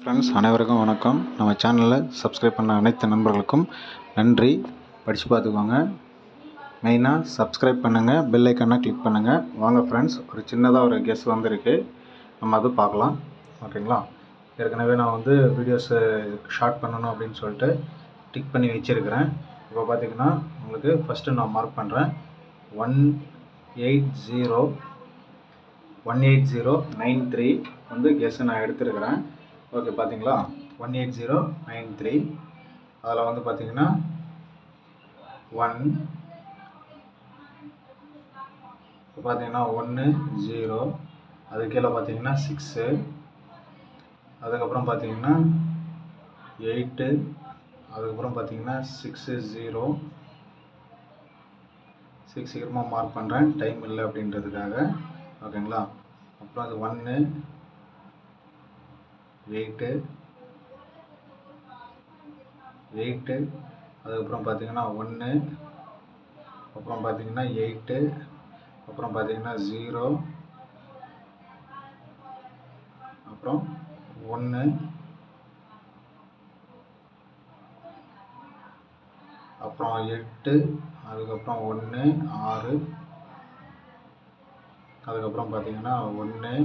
Friends அனைவருக்கும் வணக்கம். நம்ம சேனலில் சப்ஸ்கிரைப் பண்ண அனைத்து நண்பர்களுக்கும் நன்றி. படித்து பார்த்துக்கோங்க. மெயினாக சப்ஸ்கிரைப் பண்ணுங்கள், பெல் ஐக்கானை கிளிக் பண்ணுங்கள். வாங்க ஃப்ரெண்ட்ஸ், ஒரு சின்னதாக ஒரு கெஸ் வந்திருக்கு, நம்ம அது பார்க்கலாம். ஓகேங்களா? ஏற்கனவே நான் வீடியோஸு ஷார்ட் பண்ணணும் அப்படின்னு சொல்லிட்டு டிக் பண்ணி வச்சுருக்கிறேன். இப்போ பார்த்திங்கன்னா உங்களுக்கு ஃபஸ்ட்டு நான் மார்க் பண்ணுறேன். 18093 கெஸ்ஸு நான் எடுத்துருக்கிறேன். ஓகே, பார்த்தீங்களா? 18093. அதில் பார்த்தீங்கன்னா 1 பார்த்தீங்கன்னா 1 0, அது கீழே பார்த்தீங்கன்னா 6, அதுக்கப்புறம் பார்த்தீங்கன்னா 8, அதுக்கப்புறம் பார்த்தீங்கன்னா 6 0. 6 சீக்கிரமாக மார்க் பண்ணுறேன், டைம் இல்லை அப்படின்றதுக்காக. ஓகேங்களா? அப்புறம் அது 1 8 8, அதுக்கப்புறம் பார்த்தீங்கன்னா 1, அப்புறம் பார்த்தீங்கன்னா 8, அப்புறம் பார்த்தீங்கன்னா 0, அப்புறம் 1, அப்புறம் 8, அதுக்கப்புறம் 1 6, அதுக்கப்புறம் பார்த்தீங்கன்னா 1,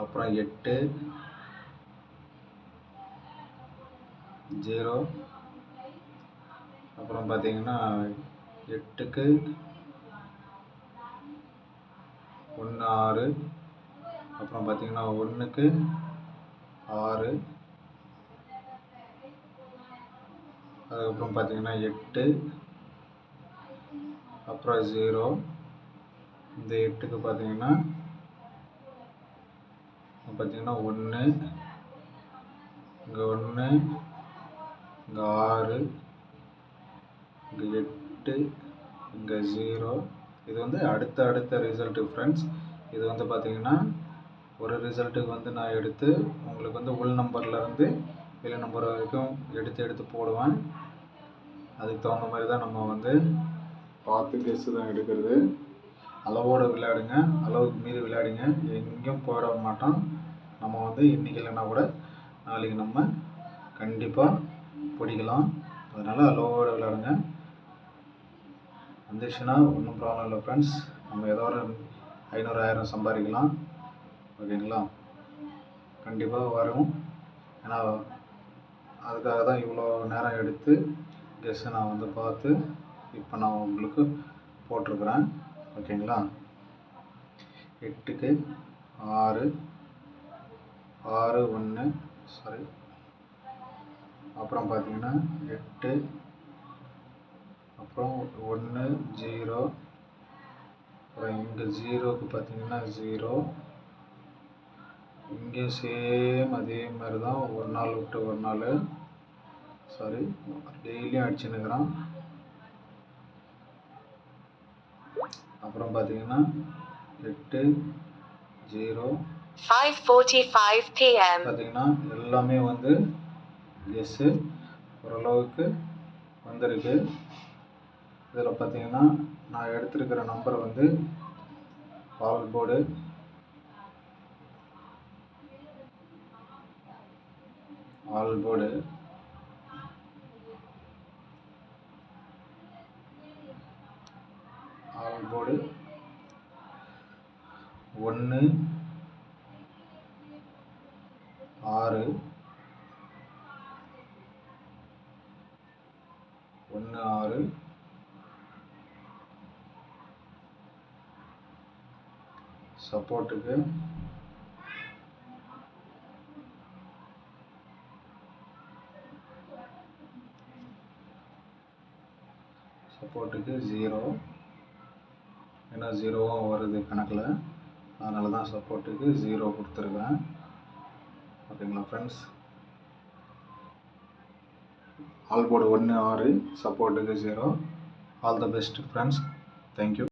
அப்புறம் 8 0, அப்புறம் பார்த்தீங்கன்னா 8க்கு 1 6, அப்புறம் பார்த்தீங்கன்னா 1க்கு 6, அதுக்கப்புறம் பார்த்தீங்கன்னா 8, அப்புறம் 0. இந்த 8க்கு பார்த்தீங்கன்னா 1, இங்கே 1, இங்கே 6, இங்கே 8, இங்கே 0. இது அடுத்த ரிசல்ட்டு ஃப்ரெண்ட்ஸ். இது பார்த்தீங்கன்னா ஒரு ரிசல்ட்டுக்கு நான் எடுத்து உங்களுக்கு உள் நம்பர்லேருந்து வெளி நம்பர் வரைக்கும் எடுத்து போடுவேன். அதுக்கு தகுந்த மாதிரி தான் நம்ம பார்த்து கெஸ்ஸு தான் எடுக்கிறது. அளவோடு விளையாடுங்க, அளவுக்கு மீறி விளையாடுங்க, எங்கேயும் போயிட மாட்டோம். நம்ம இன்றைக்கி இல்லைன்னா கூட நாளைக்கு நம்ம கண்டிப்பாக பிடிக்கலாம். அதனால் அளவோடு விளையாடுங்க. வந்துச்சுன்னா ஒன்றும் ப்ராப்ளம் இல்லை ஃப்ரெண்ட்ஸ். நம்ம ஏதோ ஒரு 500 1000 சம்பாதிக்கலாம். ஓகேங்களா? கண்டிப்பாக வரும். ஏன்னா அதுக்காக தான் இவ்வளோ நேரம் எடுத்து கெஸ்ஸை நான் பார்த்து இப்போ நான் உங்களுக்கு போட்டிருக்கிறேன். ஓகேங்களா? 8க்கு 6 1 சாரி, அப்புறம் பார்த்தீங்கன்னா 8, அப்புறம் 1 0, அப்புறம் இங்கே 0க்கு பார்த்தீங்கன்னா 0. இங்கே சேம் அதே மாதிரி தான், ஒரு நாள் விட்டு ஒரு நாள், சாரி டெய்லியும் அடிச்சுன்னுக்கிறான். அப்புறம் பார்த்தீங்கன்னா 8 0 5:45 PM. பார்த்தீங்கன்னா எல்லாமே கெஸ்ஸு ஓரளவுக்கு வந்திருக்கு. இதில் பார்த்தீங்கன்னா நான் எடுத்திருக்கிற number all board all board 1 6 1 6, சப்போர்ட்டுக்கு 0, ஏன்னா 0வும் வருது கணக்கில், அதனால தான் சப்போர்ட்டுக்கு 0 கொடுத்துருக்கேன். ஓகேங்களா ஃப்ரெண்ட்ஸ்? ஆல் போர்டு 1 6, சப்போர்ட்டுக்கு 0. All the best friends. Thank you.